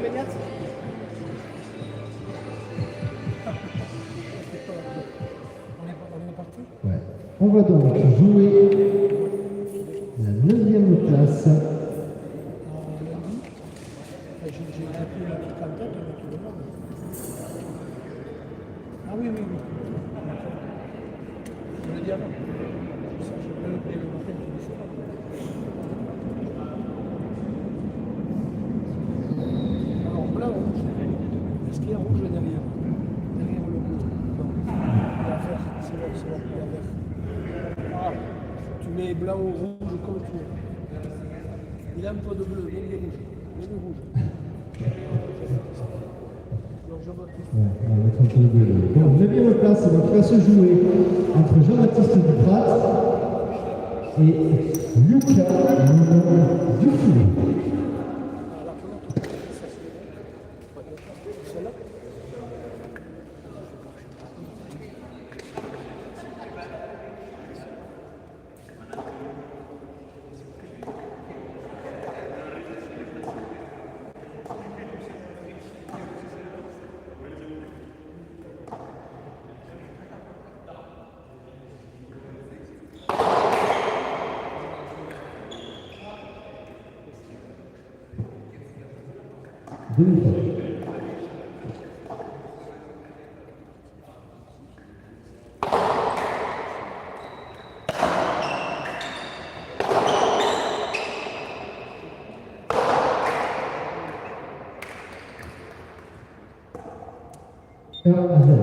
Méniat. Ouais. On va donc jouer la 9e place. J'ai plus le truc en tête, mais tout le monde. Ah oui, oui, oui. Je le dis avant. Ça, je peux le payer le matin, je ne sais pas. Alors, blanc, rouge. Est-ce qu'il y a rouge derrière? Derrière le bleu? Non. Il y a vert. C'est bon, il y a vert. Ah, tu mets blanc ou rouge comme tu veux. Il a un peu de bleu, mais il est rouge. Il est rouge. Alors, je vote. Ouais, on va mettre un peu de bleu. Donc, 9e place, donc il va se jouer entre Jean-Baptiste Duprat et Lucas Dufour. Celle-là? Demi-finale. À 0.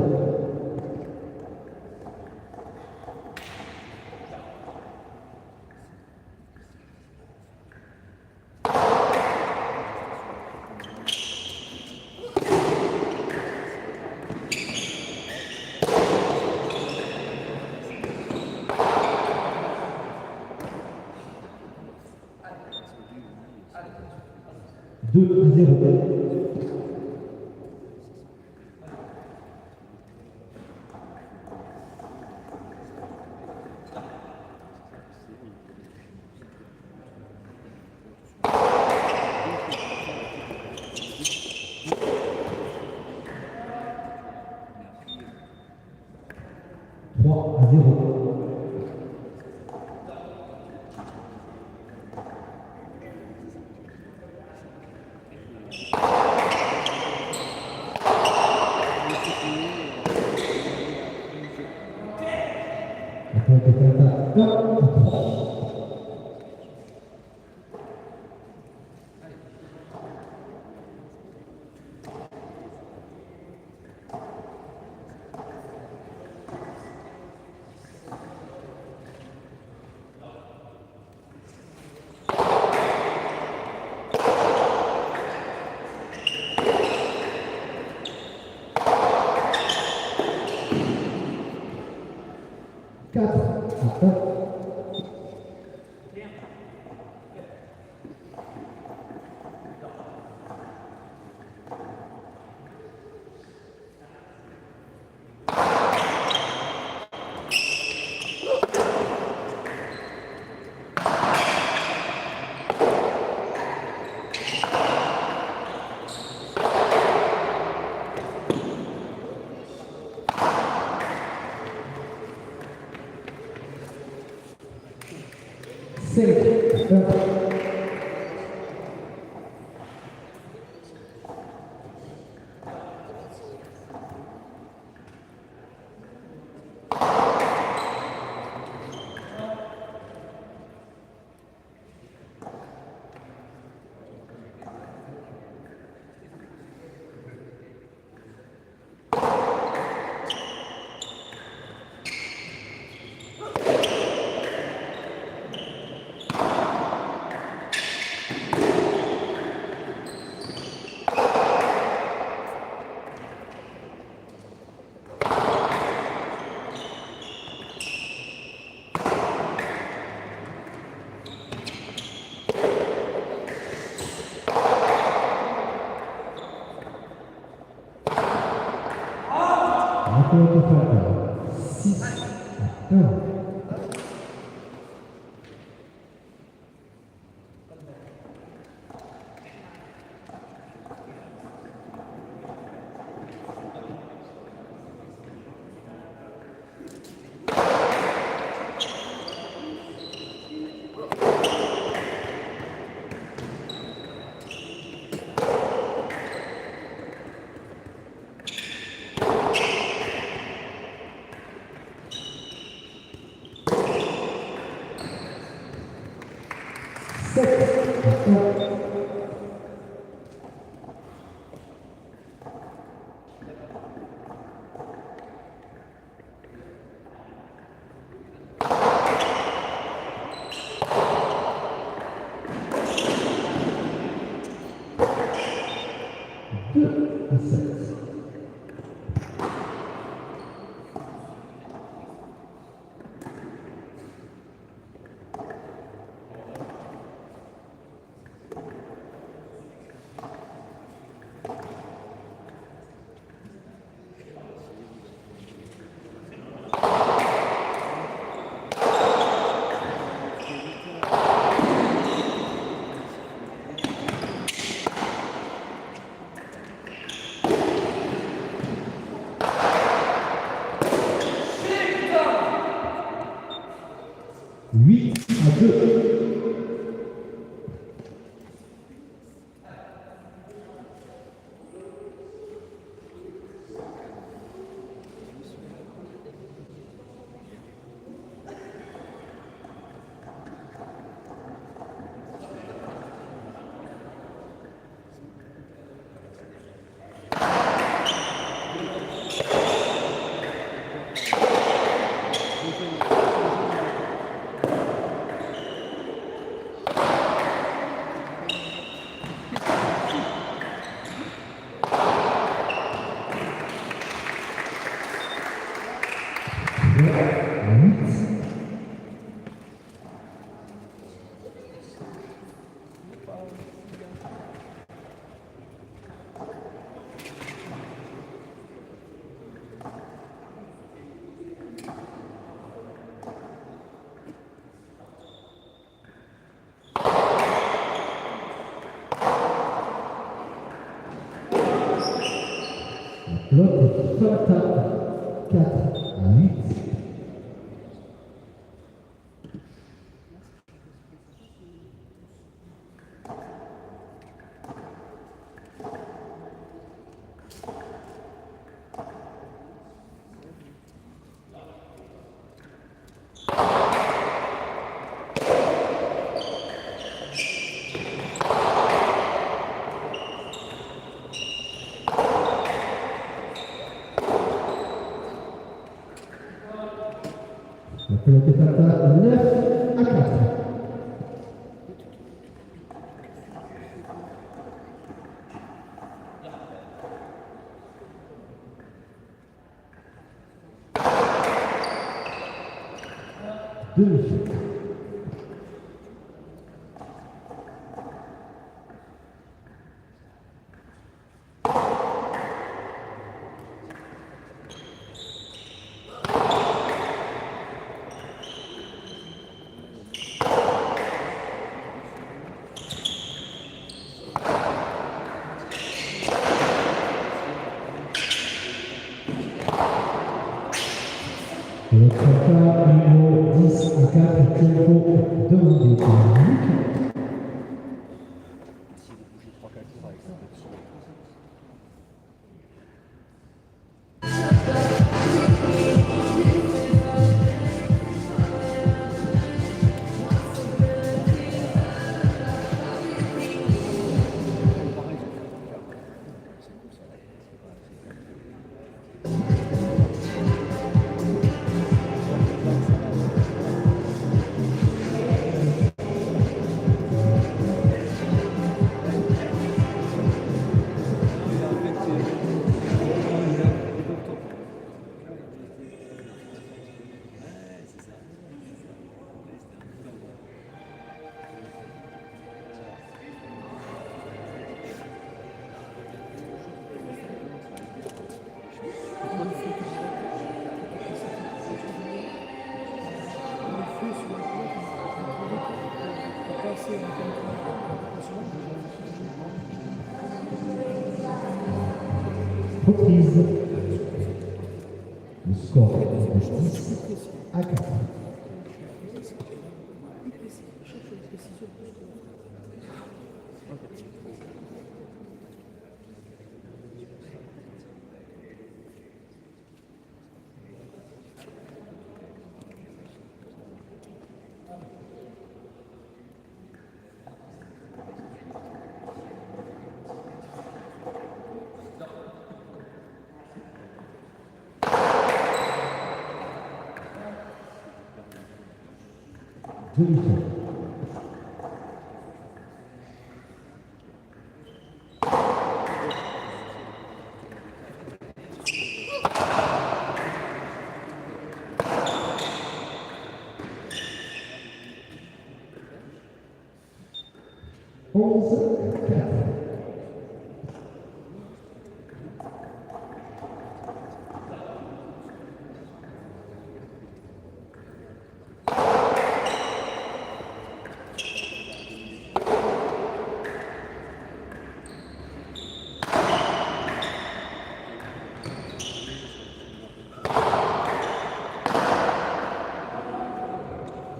Deux à 0. Trois à 0. Après, peut-être à 1 à 3. Quatre à 1. Cinq à 1. Rappel total. 6 à 1. 8-2. Bloc Fata 4-8. La pelote est Fata 9-4. Deux. Le Fata numéro 10-4, tempo demandé par Luc. Reprise. Le score est de 10-4. de Lucas. Onze, 4.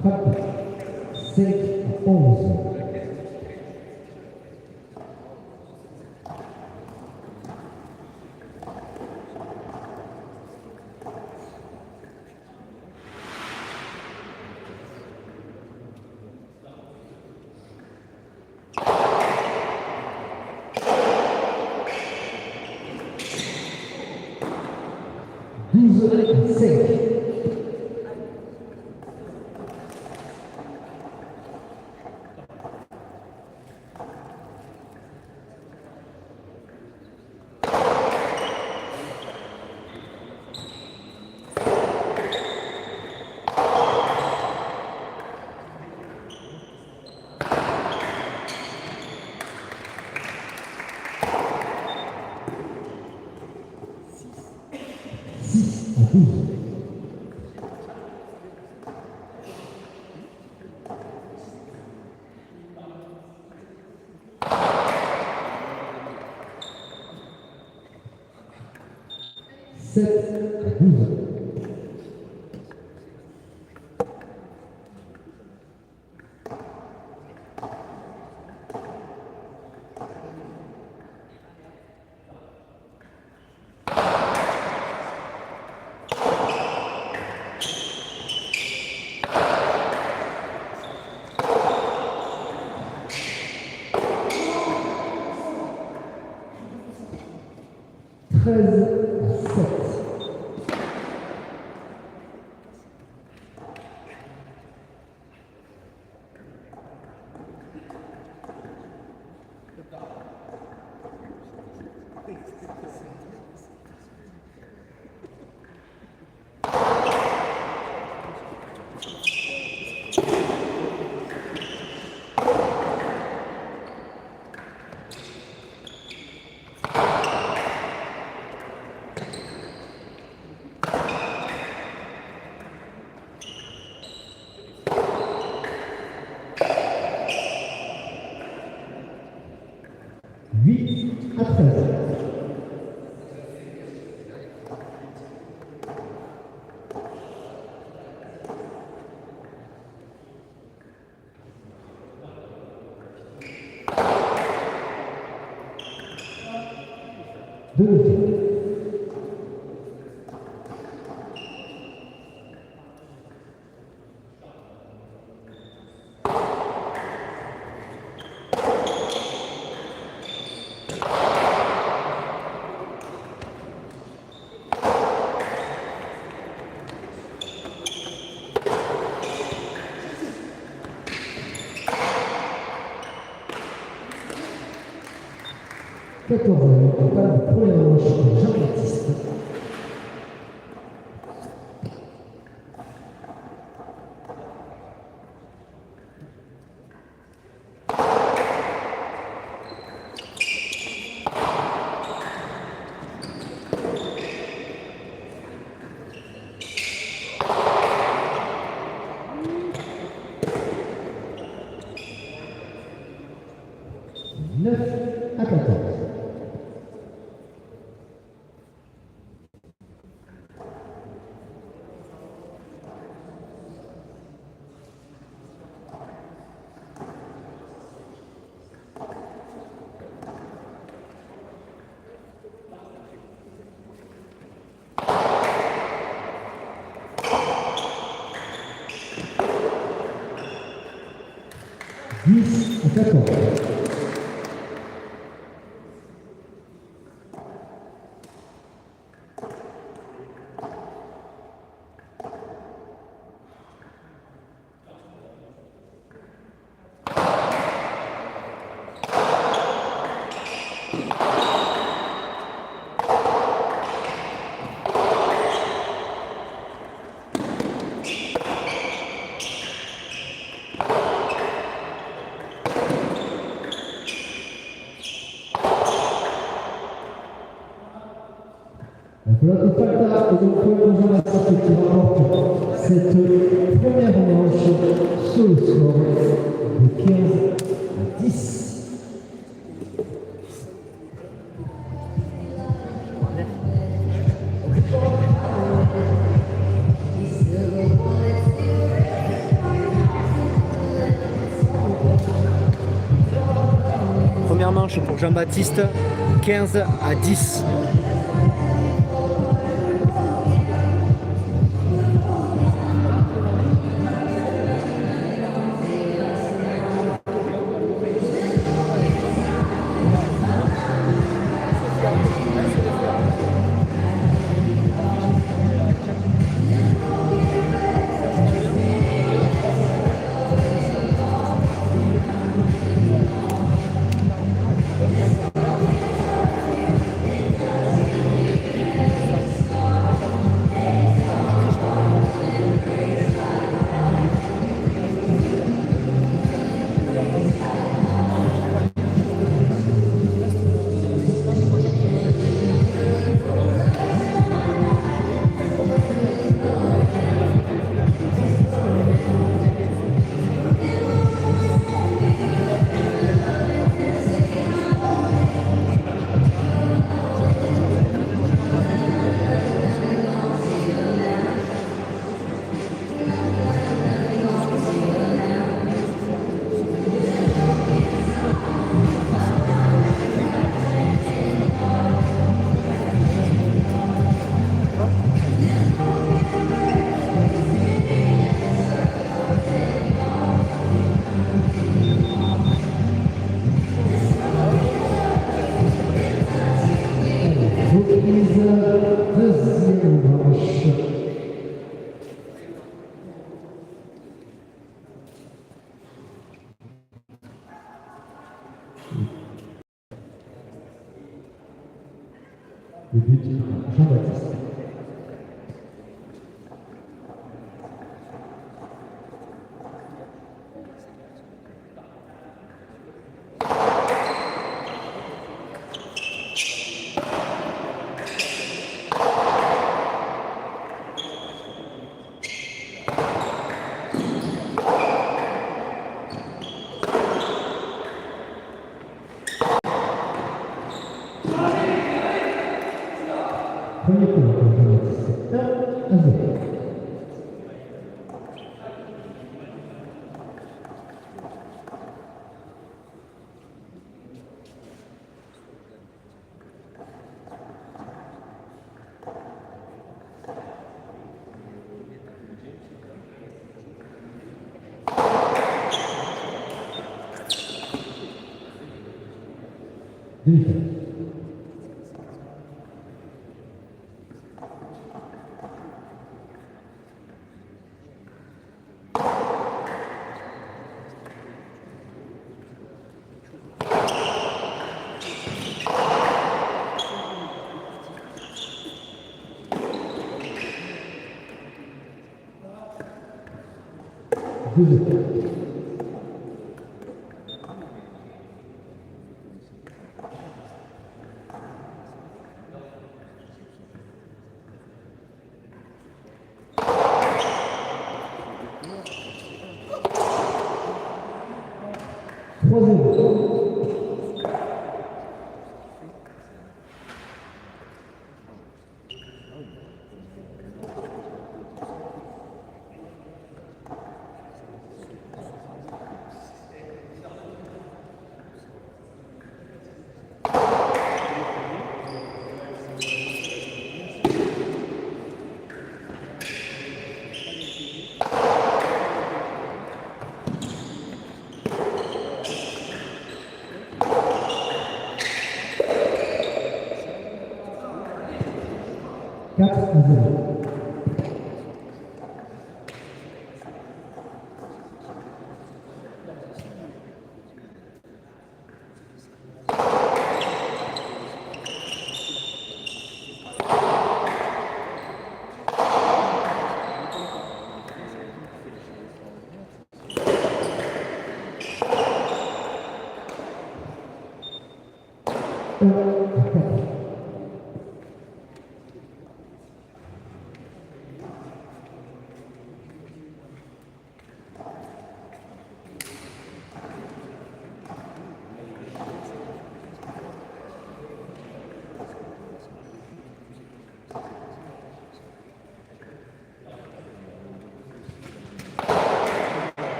Frappe. 5 à 11. Douze à 5. Sept à 12. Treize à 7. Huit à 13. De nouveau. Quatorze, on parle de première manche pour Jean-Baptiste. Neuf à 14. Dix à 14. L'autre Falta et donc Paul Jean-Baptiste qui remporte cette première manche sur le score de 15-10. Première manche pour Jean-Baptiste, 15-10. Deuxième manche. Le but, Jean-Baptiste. Premier coup pour Jean-Baptiste. 1-0. Demi-finale.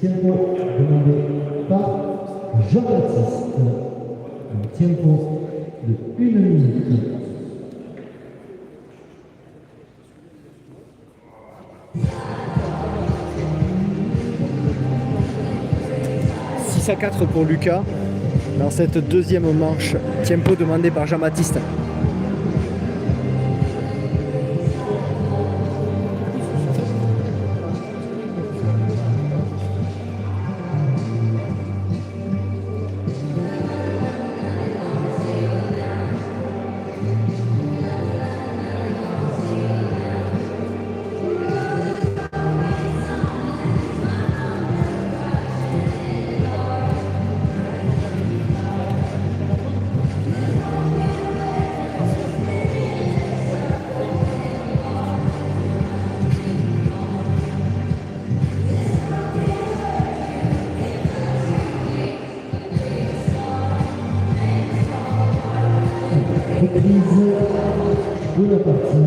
Tempo demandé par Jean-Baptiste. Un tempo de 1 minute. À 4 pour Lucas dans cette deuxième manche. Tempo demandé par Jean-Baptiste. De la partie.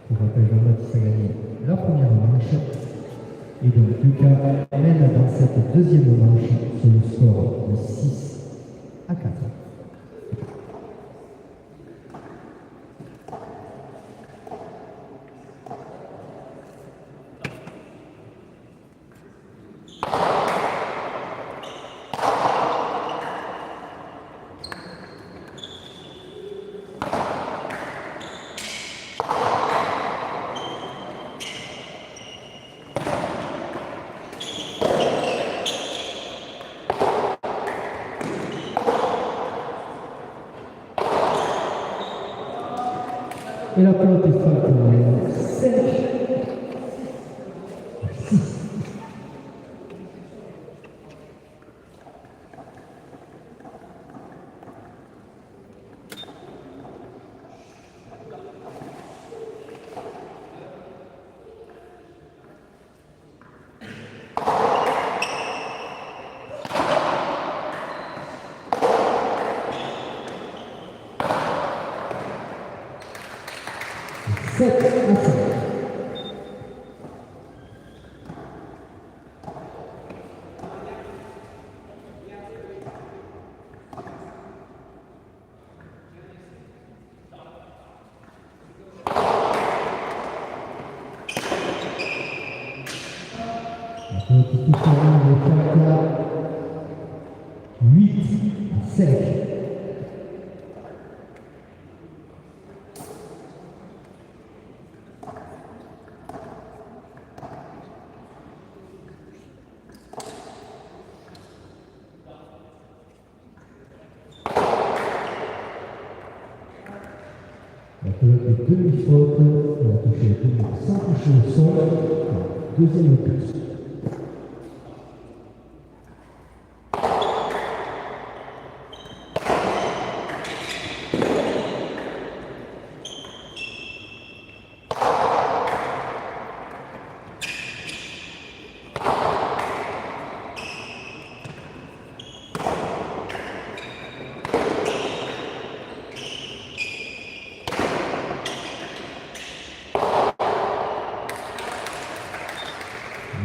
Pour rappel, Jean-Baptiste a gagné la première manche. Et donc Lucas mène dans cette deuxième manche sur le score de 6 à 4. Et la pelote est faite pour 5. 7-5. Petit différent de Fabia, 8-5. La pelote est demi-faute, elle a touché le public sans toucher le sol. Deuxième but.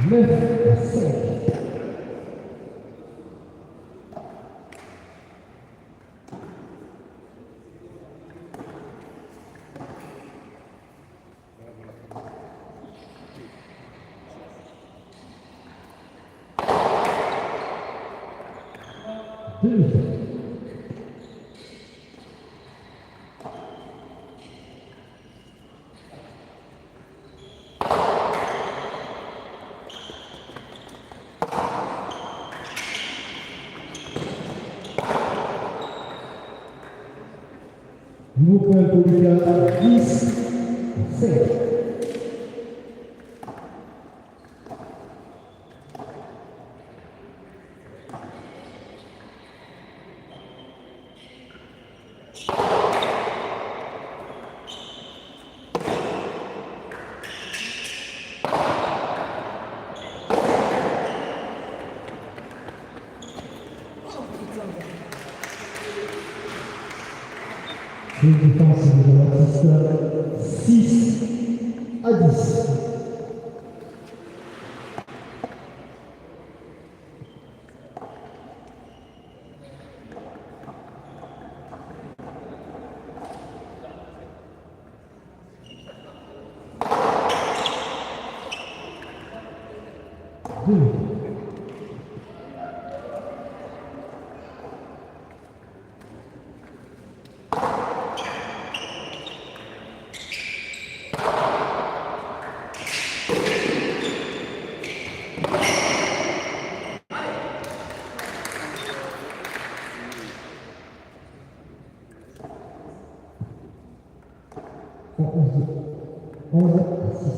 Neuf à 5. Demi-faute. Nouveau point pour Lucas, 10-5. Une défense de Jean-Baptiste, 6-10. Deux. Onze à 6.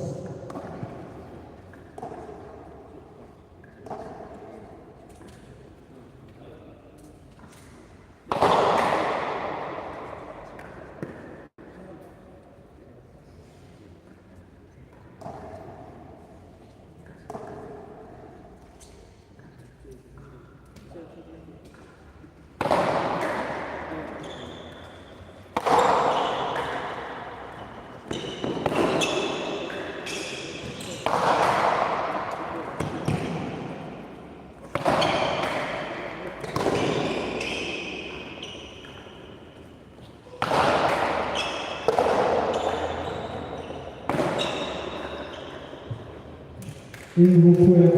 Et nouveau point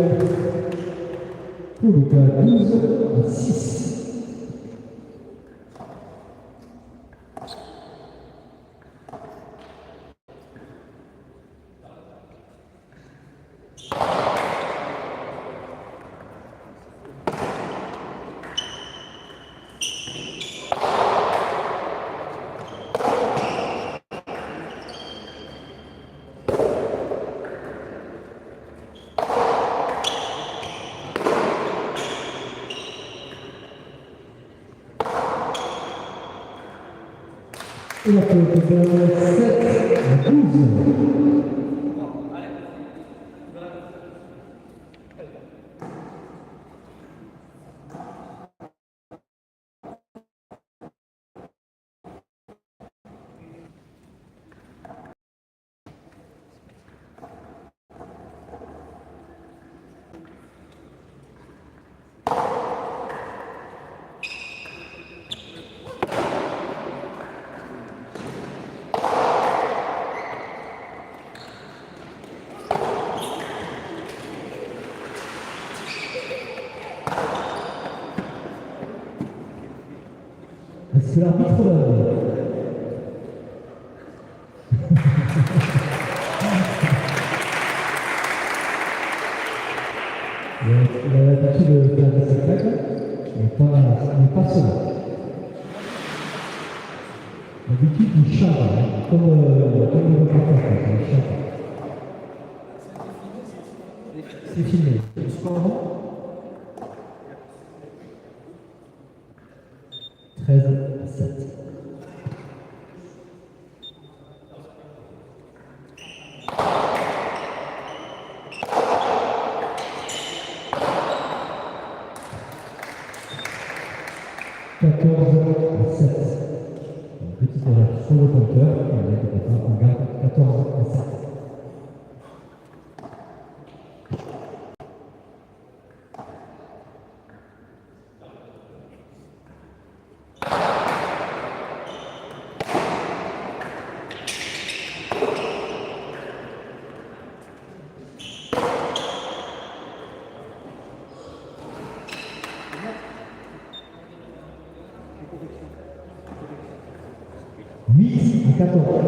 pour Lucas, 12-6. Et la pelote est 7-12. que l'arbitre donne. Il a l'habitude de faire des spectacles, mais pas cela. D'habitude, il chante, hein, comme le reporter, il chante. C'est filmé. Le score 13-7. Petite erreur sur le compteur, on garde 14-7. Huit à 14.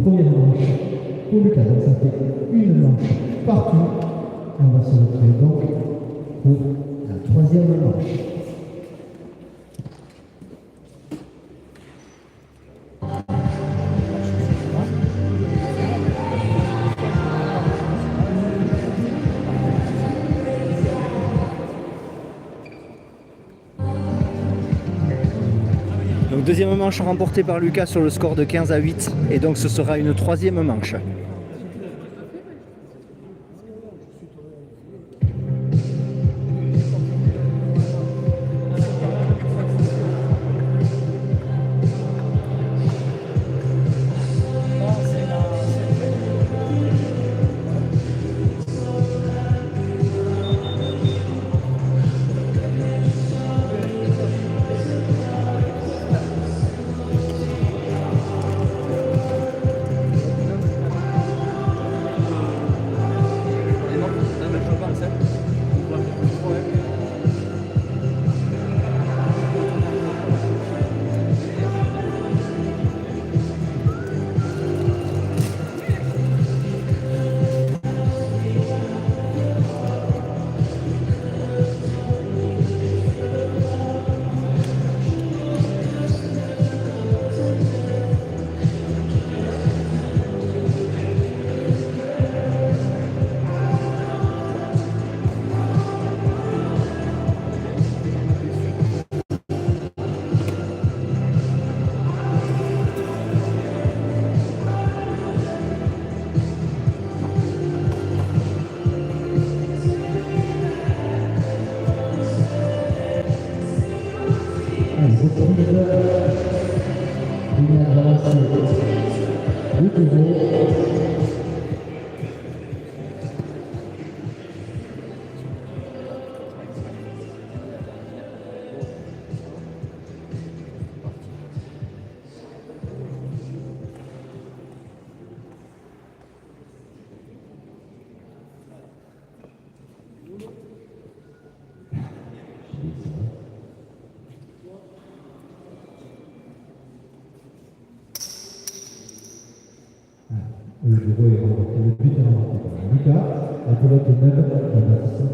Première manche pour Lucas, donc ça fait une manche partout. Et on va se retrouver donc pour la troisième manche. Donc deuxième manche remportée par Lucas sur le score de 15-8 et donc ce sera une troisième manche. Le bureau est remporté, le but est remporté par Lucas, la pelote est neuve, la bâtisse.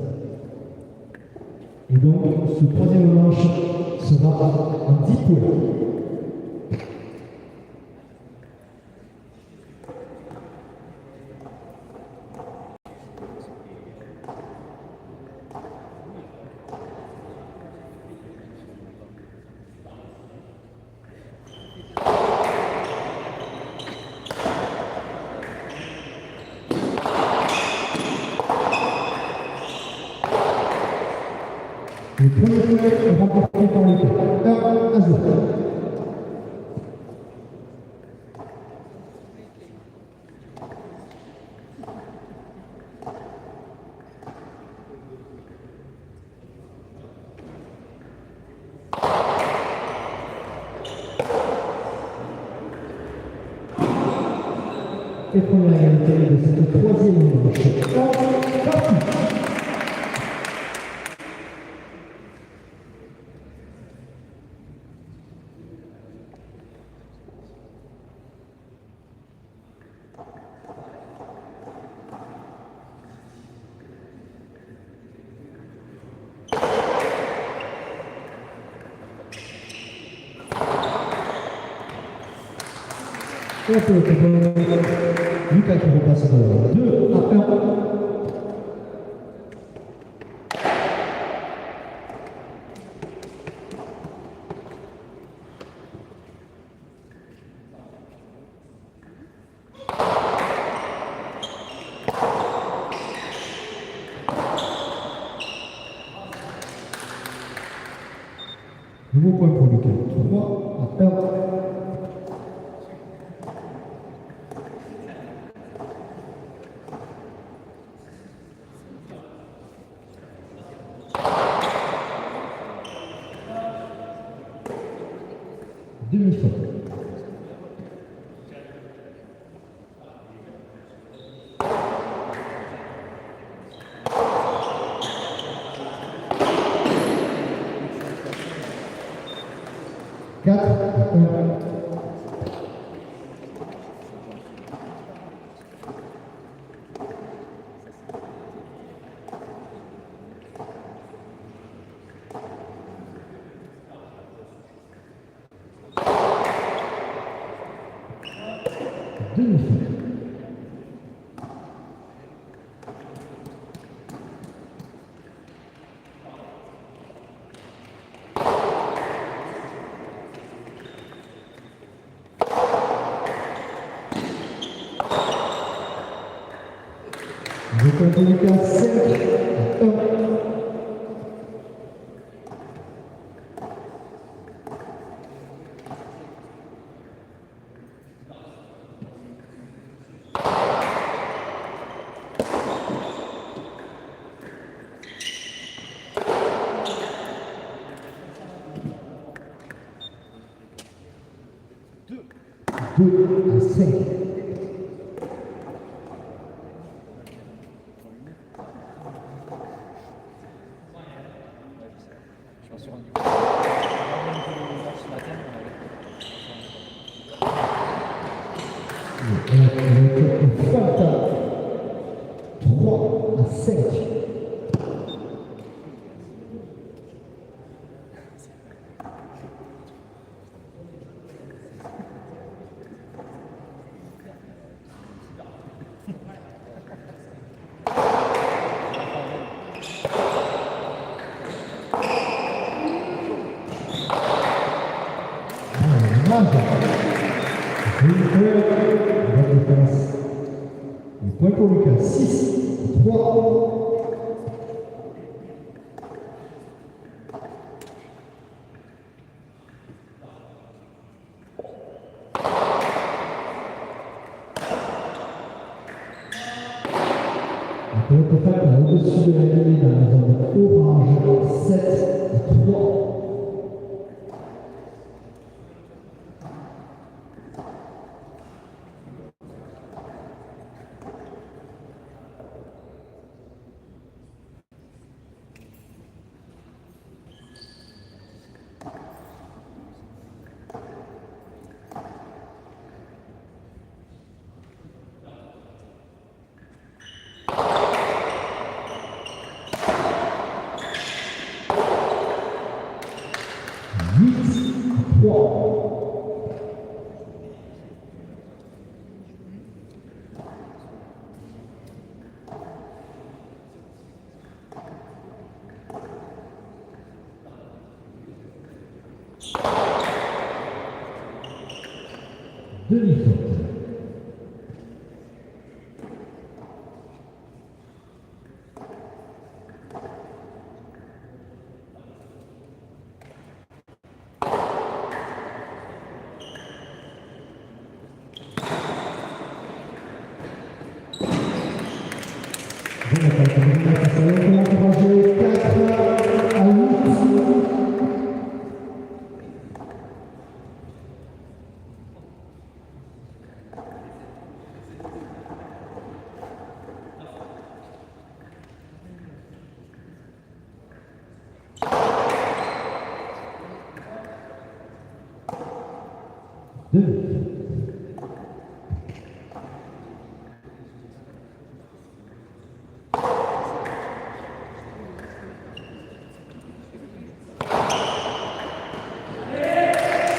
Et donc, ce troisième manche sera en 10 points. Le premier point est remporté par Lucas. 1-0. Et première égalité de cette troisième manche. Parti. Et un peu Lucas qui repasse de 2-1. Nouveau point pour Lucas. 3-1. Demi-faute. Quatre, un. Demi-faute. Je compte Lucas 5-1. Deux à 5. Je m'en suis rendu compte. Même que le match ce matin, Avec Fanta. 3 à 5. Le point pour Lucas, 6-3. La pelote Fanta au-dessus de la ligne dans la zone orange, 7-3. Demi-faute.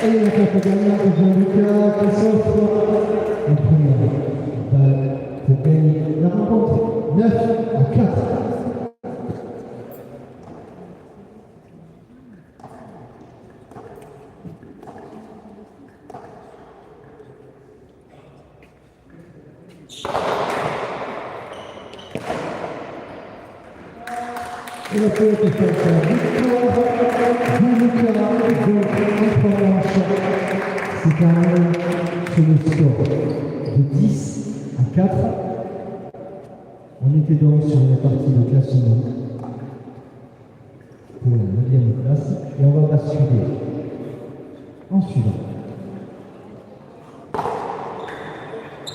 Et la carte gagnante de Jean-Lucas qui s'offre en première balle pour gagner la rencontre 9-4. Et la pelote est faite à victoire. Jean-Lucas, donc en trois manches, c'est quand même sur le score de 10-4. On était donc sur la partie de classement pour la 9e place et on va basculer en suivant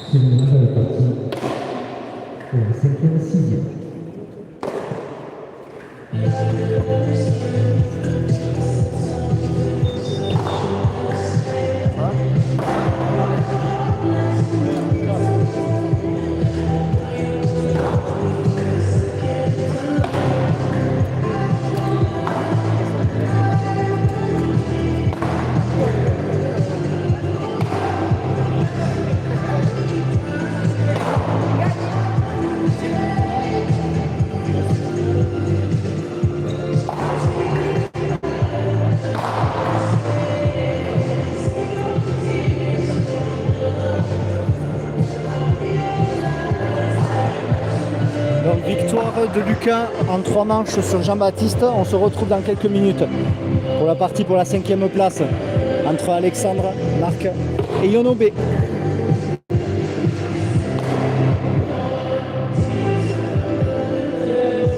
sur une nouvelle partie pour la 5e et 6e. Donc victoire de Lucas en 3 manches sur Jean-Baptiste. On se retrouve dans quelques minutes pour la partie pour la 5e place entre Alexandre, Marc et Yonobé.